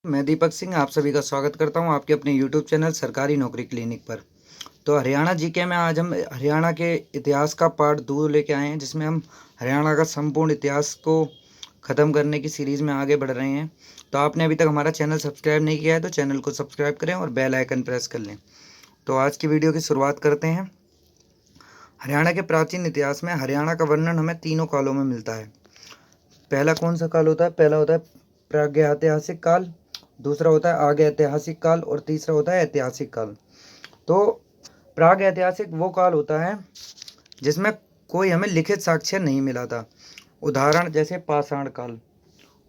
मैं दीपक सिंह आप सभी का स्वागत करता हूं आपके अपने YouTube चैनल सरकारी नौकरी क्लिनिक पर। तो हरियाणा जीके में आज हम हरियाणा के इतिहास का पार्ट 2 लेके आए हैं, जिसमें हम हरियाणा का संपूर्ण इतिहास को ख़त्म करने की सीरीज़ में आगे बढ़ रहे हैं। तो आपने अभी तक हमारा चैनल सब्सक्राइब नहीं किया है तो चैनल को सब्सक्राइब करें और बेल आइकन प्रेस कर लें। तो आज की वीडियो की शुरुआत करते हैं। हरियाणा के प्राचीन इतिहास में हरियाणा का वर्णन हमें तीनों कालों में मिलता है। पहला कौन सा काल होता है? पहला होता है प्रागैतिहासिक काल, दूसरा होता है आगे ऐतिहासिक काल और तीसरा होता है ऐतिहासिक काल। तो प्राग ऐतिहासिक वो काल होता है जिसमें कोई हमें लिखित साक्ष्य नहीं मिला था, उदाहरण जैसे पाषाण काल।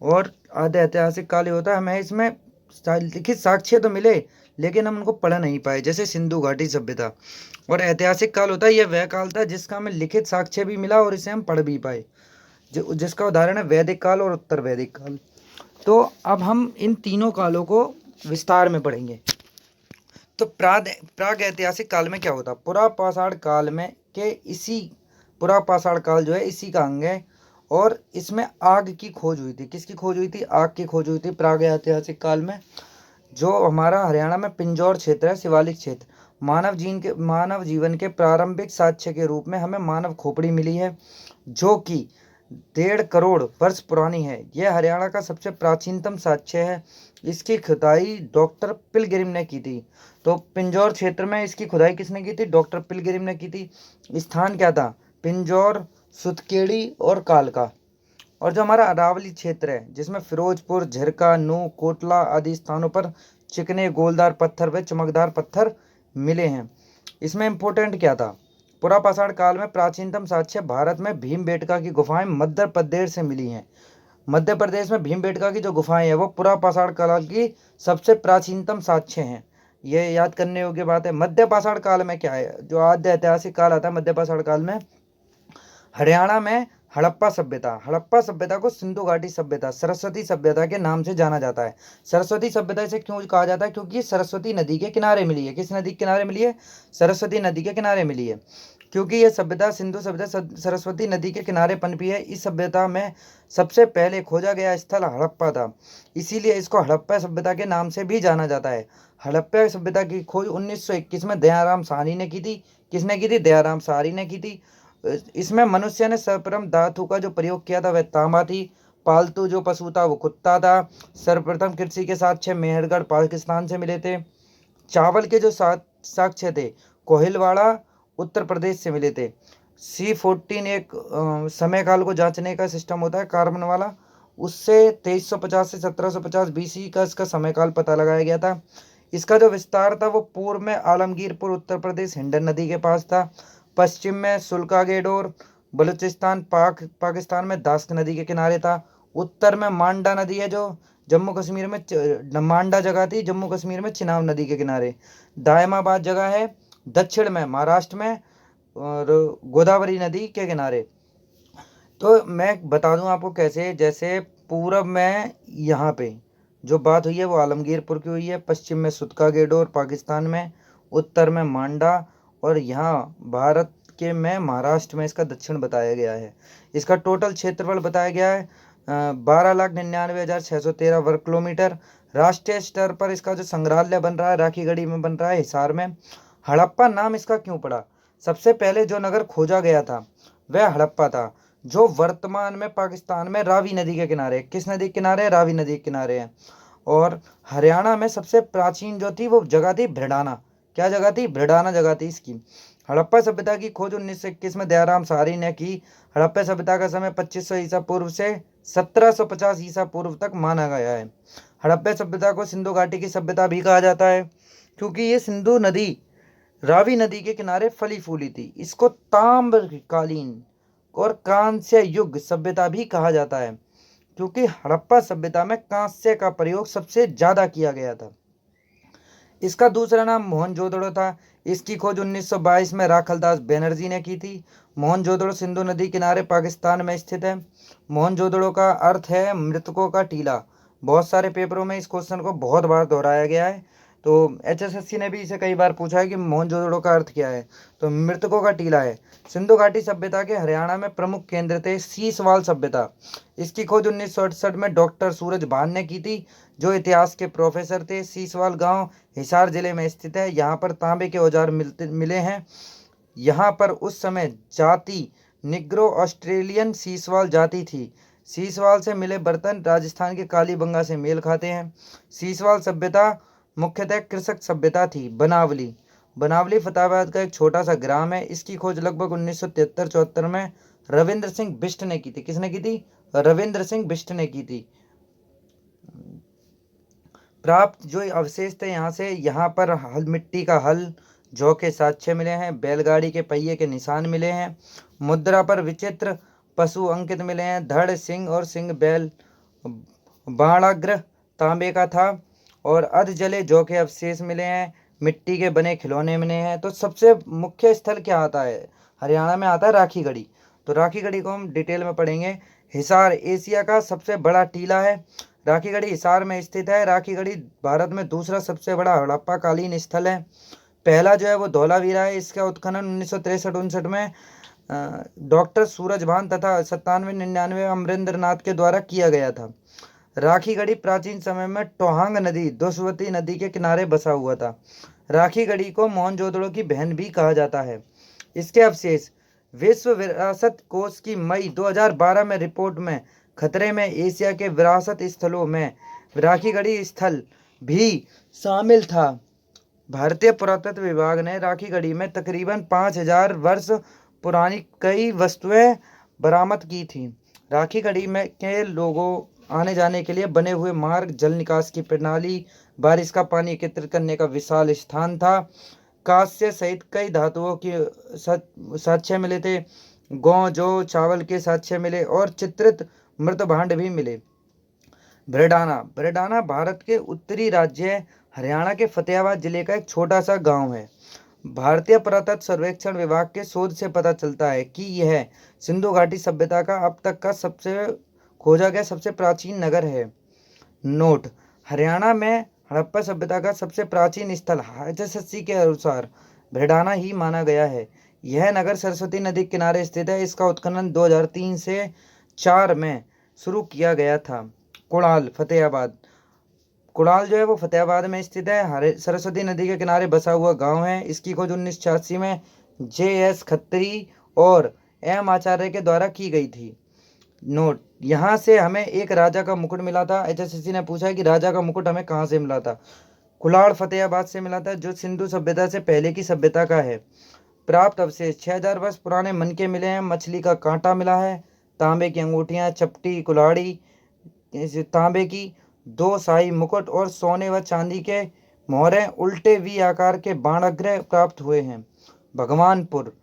और आधे ऐतिहासिक काल ये होता है हमें इसमें लिखित साक्ष्य तो मिले लेकिन हम उनको पढ़ नहीं पाए, जैसे सिंधु घाटी सभ्यता। और ऐतिहासिक काल होता है यह वह काल था जिसका हमें लिखित साक्ष्य भी मिला और इसे हम पढ़ भी पाए, जिसका उदाहरण है वैदिक काल और उत्तर वैदिक काल। तो अब हम इन तीनों कालों को विस्तार में पढ़ेंगे। तो प्राग ऐतिहासिक काल में क्या होता? पुरापाषाण काल में के इसी पुरापाषाण काल जो है इसी का अंग है और इसमें आग की खोज हुई थी। किसकी खोज हुई थी? आग की खोज हुई थी प्राग ऐतिहासिक काल में। जो हमारा हरियाणा में पिंजौर क्षेत्र है, शिवालिक क्षेत्र, मानव जीवन के प्रारंभिक साक्ष्य के रूप में हमें मानव खोपड़ी मिली है, जो कि 1.5 करोड़ वर्ष पुरानी है। यह हरियाणा का सबसे प्राचीनतम साक्ष्य है। इसकी खुदाई डॉक्टर पिलग्रिम ने की थी। तो पिंजौर क्षेत्र में इसकी खुदाई किसने की थी? डॉक्टर पिलग्रिम ने की थी। स्थान क्या था? पिंजौर, सुतकेड़ी और कालका। और जो हमारा अरावली क्षेत्र है जिसमें फिरोजपुर, झिरका, नूह, कोटला आदि स्थानों पर चिकने गोलदार पत्थर व चमकदार पत्थर मिले हैं। इसमें इम्पोर्टेंट क्या था? पुरापाषाण काल में प्राचीनतम साक्ष्य भारत में भीमबेटका की गुफाएं मध्य प्रदेश से मिली हैं। मध्य प्रदेश में भीमबेटका की जो गुफाएं हैं वो पुरापाषाण काल की सबसे प्राचीनतम साक्ष्य हैं। ये याद करने योग्य बात है। मध्य पाषाण काल में क्या है? जो आद्य ऐतिहासिक काल आता है मध्य पाषाण काल में, हरियाणा में हड़प्पा सभ्यता को सिंधु घाटी सभ्यता, सरस्वती सभ्यता के नाम से जाना जाता है। सरस्वती सभ्यता इसे क्यों कहा जाता है? क्योंकि ये सरस्वती नदी के किनारे मिली है। किस नदी के किनारे मिली है? सरस्वती नदी के किनारे मिली है। क्योंकि ये सभ्यता सिंधु सभ्यता सरस्वती नदी के किनारे पनपी है। इस सभ्यता में सबसे पहले खोजा गया स्थल हड़प्पा था, इसीलिए इसको हड़प्पा सभ्यता के नाम से भी जाना जाता है। हड़प्पा सभ्यता की खोज 1921 में दयाराम साहनी ने की थी। किसने की थी? दयाराम साहनी ने की थी। इसमें मनुष्य ने सर्वप्रथम धातु का जो प्रयोग किया था वह तांबा थी। पालतू जो पशु था वो कुत्ता था। सर्वप्रथम कृषि के साक्ष्य मेहरगढ़ पाकिस्तान से मिले थे। चावल के जो साक्ष्य थे कोहिलवाड़ा उत्तर प्रदेश से मिले थे। C14 एक समय काल को जांचने का सिस्टम होता है कार्बन वाला, उससे 2350 से 1750 BC का इसका समय काल पता लगाया गया था। इसका जो विस्तार था वो पूर्व में आलमगीरपुर उत्तर प्रदेश हिंडन नदी के पास था, पश्चिम में सुल्कागेडोर बलूचिस्तान पाकिस्तान में दास्क नदी के किनारे था, उत्तर में मांडा नदी है जो जम्मू कश्मीर में मांडा जगह थी जम्मू कश्मीर में चिनाब नदी के किनारे, दायमाबाद जगह है दक्षिण में महाराष्ट्र में और गोदावरी नदी के किनारे। तो मैं बता दूं आपको कैसे, जैसे पूरब में यहाँ पे जो बात हुई है वो आलमगीरपुर की हुई है, पश्चिम में सुतकागेडोर पाकिस्तान में, उत्तर में मांडा और यहाँ भारत के में महाराष्ट्र में इसका दक्षिण बताया गया है। इसका टोटल क्षेत्रफल बताया गया है 12,99,613 वर्ग किलोमीटर। राष्ट्रीय स्तर पर इसका जो संग्रहालय बन रहा है राखीगढ़ी में बन रहा है, हिसार में। हड़प्पा नाम इसका क्यों पड़ा? सबसे पहले जो नगर खोजा गया था वह हड़प्पा था, जो वर्तमान में पाकिस्तान में रावी नदी के किनारे। किस नदी के किनारे? रावी नदी के किनारे है। और हरियाणा में सबसे प्राचीन जो थी वो जगह थी भ्रडाना। क्या जगह थी? भ्रडाना जगह थी इसकी। हड़प्पा सभ्यता की खोज 1921 में दयाराम साहनी ने की। हड़प्पा सभ्यता का समय 2500 ईसा पूर्व से 1750 ईसा पूर्व तक माना गया है। हड़प्पा सभ्यता को सिंधु घाटी की सभ्यता भी कहा जाता है क्योंकि ये सिंधु नदी रावी नदी के किनारे फली फूली थी। इसको ताम्रकालीन और कांस्य युग सभ्यता भी कहा जाता है क्योंकि हड़प्पा सभ्यता में कांस्य का प्रयोग सबसे ज्यादा किया गया था। इसका दूसरा नाम मोहनजोदड़ो था। इसकी खोज 1922 में राखलदास बनर्जी ने की थी। मोहनजोदड़ो सिंधु नदी किनारे पाकिस्तान में स्थित है। मोहनजोदड़ो का अर्थ है मृतकों का टीला। बहुत सारे पेपरों में इस क्वेश्चन को बहुत बार दोहराया गया है, तो HSSC ने भी इसे कई बार पूछा है कि मोहनजोदड़ो का अर्थ क्या है, तो मृतकों का टीला है। सिंधु घाटी सभ्यता के हरियाणा में प्रमुख केंद्र थे सीसवाल सभ्यता। इसकी खोज 1968 में डॉक्टर सूरज भान ने की थी, जो इतिहास के प्रोफेसर थे। सीसवाल गांव हिसार जिले में स्थित है। यहाँ पर तांबे के औजार मिले हैं। यहाँ पर उस समय जाति निग्रो ऑस्ट्रेलियन सीसवाल जाति थी। सीसवाल से मिले बर्तन राजस्थान के कालीबंगा से मेल खाते हैं। सीसवाल सभ्यता मुख्यतः कृषक सभ्यता थी। बनावली बनावली फतेहाबाद का एक छोटा सा ग्राम है। इसकी खोज लगभग 1973-74 में रविंद्र सिंह बिष्ट ने की थी। किसने की थी? रविंद्र सिंह बिष्ट ने की थी। प्राप्त जो अवशेष थे यहाँ पर हल मिट्टी का हल जौ के साक्ष्य मिले हैं। बैलगाड़ी के पहिए के निशान मिले हैं। मुद्रा पर विचित्र पशु अंकित मिले हैं। धड़ सिंह और सिंह बैल बाणाग्र तांबे का था और अध जले जौ के अवशेष मिले हैं। मिट्टी के बने खिलौने मिले हैं। तो सबसे मुख्य स्थल क्या आता है? हरियाणा में आता है राखीगढ़ी। तो राखीगढ़ी को हम डिटेल में पढ़ेंगे। हिसार एशिया का सबसे बड़ा टीला है। राखीगढ़ी हिसार में स्थित है। राखीगढ़ी भारत में दूसरा सबसे बड़ा हड़प्पा कालीन स्थल है। पहला जो है वो धौलावीरा है। इसका उत्खनन 1963-59 में डॉक्टर सूरजभान तथा 97-99 अमरेंद्र नाथ के द्वारा किया गया था। राखीगढ़ी प्राचीन समय में टोहांग नदी दुष्वती नदी के किनारे बसा हुआ था। राखीगढ़ी को मोहनजोदड़ो की बहन भी कहा जाता है। इसके अवशेष विश्व विरासत कोष की मई 2012 में रिपोर्ट में खतरे में एशिया के विरासत स्थलों में राखीगढ़ी स्थल भी शामिल था। भारतीय पुरातत्व विभाग ने राखीगढ़ी में तकरीबन 5000 वर्ष पुरानी कई वस्तुएं बरामद की थी। राखीगढ़ी में के लोगों आने जाने के लिए बने हुए मार्ग, जल निकास की प्रणाली, बारिश का पानी एकत्रित करने का विशाल स्थान था। कांस्य सहित कई धातुओं की साक्ष्य मिले थे। गौ जौ चावल के साक्ष्य मिले और चित्रित मृत भांड भी मिले। भ्रडाना भारत के उत्तरी राज्य हरियाणा के फतेहाबाद जिले का एक छोटा सा गांव है। भारतीय पुरातत्व सर्वेक्षण विभाग के शोध से पता चलता है कि यह सिंधु घाटी सभ्यता का अब तक का सबसे खोजा गया सबसे प्राचीन नगर है। नोट: हरियाणा में हड़प्पा सभ्यता का सबसे प्राचीन स्थल HSSC के अनुसार भ्रडाना ही माना गया है। यह नगर सरस्वती नदी के किनारे स्थित है। इसका उत्खनन 2003 से 4 में शुरू किया गया था। कुणाल फतेहाबाद कुणाल जो है वो फतेहाबाद में स्थित है। सरस्वती नदी के किनारे बसा हुआ गांव है। इसकी खोज 1986 में JS खत्री और M आचार्य के द्वारा की गई थी। नोट: यहाँ से हमें एक राजा का मुकुट मिला था। HSSC ने पूछा कि राजा का मुकुट हमें कहाँ से मिला था? कुलाड़ फतेहाबाद से मिला था, जो सिंधु सभ्यता से पहले की सभ्यता का है। प्राप्त अवशेष 6000 वर्ष पुराने मनके मिले हैं। मछली का कांटा मिला है। तांबे की अंगूठियाँ, चपटी, कुल्हाड़ी तांबे की, 2 शाही मुकुट और सोने व चांदी के मोहरें उल्टे वी आकार के बाणाग्र प्राप्त हुए हैं। भगवानपुर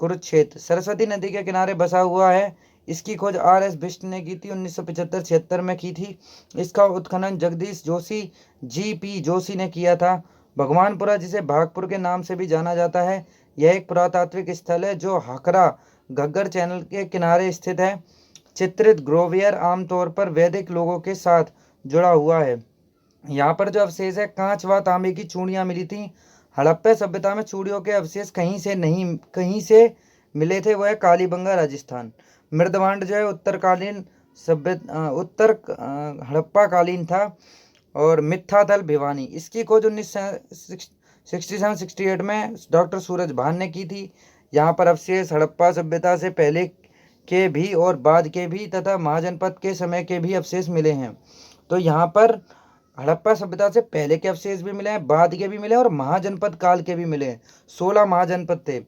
कुरुक्षेत्र सरस्वती नदी के किनारे बसा हुआ है। इसकी खोज RS बिष्ट ने की थी। 1975-76 में की थी। इसका उत्खनन जगदीश जोशी GP जोशी ने किया था। भगवानपुरा, जिसे भागपुर के नाम से भी जाना जाता है, यह एक पुरातात्विक स्थल है जो हाकरा घग्गर चैनल के किनारे स्थित है। चित्रित ग्रोवियर आमतौर पर वैदिक लोगों के साथ जुड़ा हुआ है। यहाँ पर जो अवशेष है, कांच व तांबे की चूड़ियाँ मिली थी। हड़प्पा सभ्यता में चूड़ियों के अवशेष कहीं से मिले थे। वह कालीबंगा राजस्थान। मृदभांड जो है उत्तरकालीन हड़प्पा कालीन था। और मिथ्यातल भिवानी, इसकी खोज 1967-68 में डॉक्टर सूरजभान ने की थी। यहाँ पर अवशेष हड़प्पा सभ्यता से पहले के भी और बाद के भी तथा महाजनपद के समय के भी अवशेष मिले हैं। तो यहाँ पर हड़प्पा सभ्यता से पहले के अवशेष भी मिले हैं, बाद के भी मिले और महाजनपद काल के भी मिले हैं। 16 महाजनपद थे।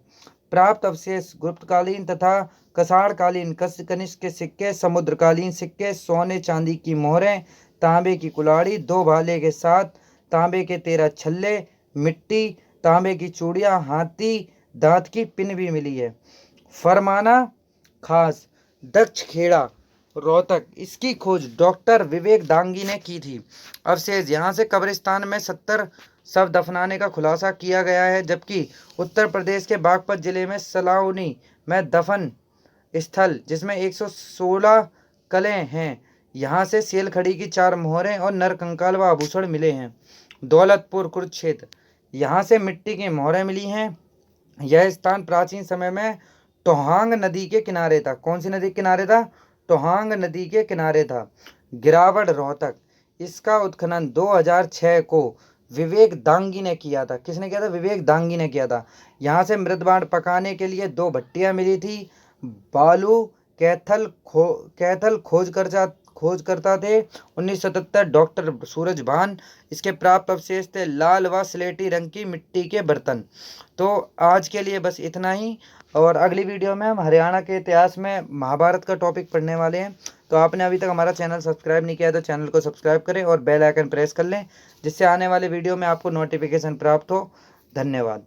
प्राप्त अवशेष गुप्तकालीन तथा कसाड़कालीन कनिष्क के सिक्के, समुद्रकालीन सिक्के, सोने चांदी की मोहरें, तांबे की कुल्हाड़ी, 2 भाले के साथ तांबे के 13 छल्ले, मिट्टी, तांबे की चूड़ियाँ, हाथी दांत की पिन भी मिली है। फरमाना खास दक्षखेड़ा रोहतक, इसकी खोज डॉक्टर विवेक दांगी ने की थी। अवशेष यहाँ से कब्रिस्तान में 70 शव दफनाने का खुलासा किया गया है, जबकि उत्तर प्रदेश के बागपत जिले में सलाउनी में दफन स्थल जिसमें 116 कलें हैं। यहाँ से सेलखड़ी की 4 मोहरें और नरकंकाल व आभूषण मिले हैं। दौलतपुर कुरुक्षेत्र, यहाँ से मिट्टी की मोहरें मिली हैं। यह स्थान प्राचीन समय में टोहांग नदी के किनारे था। कौन सी नदी के किनारे था? टोहांग नदी के किनारे था। गिरावड़ रोहतक, इसका उत्खनन 2006 को विवेक दांगी ने किया था। किसने किया था? विवेक दांगी ने किया था। यहाँ से मृदबाण पकाने के लिए 2 भट्टियाँ मिली थी। बालू कैथल खोज करता थे। 1977 डॉक्टर सूरज भान। इसके प्राप्त अवशेष थे लाल व स्लेटी रंग की मिट्टी के बर्तन। तो आज के लिए बस इतना ही, और अगली वीडियो में हम हरियाणा के इतिहास में महाभारत का टॉपिक पढ़ने वाले हैं। तो आपने अभी तक हमारा चैनल सब्सक्राइब नहीं किया तो चैनल को सब्सक्राइब करें और बेल आइकन प्रेस कर लें, जिससे आने वाले वीडियो में आपको नोटिफिकेशन प्राप्त हो। धन्यवाद।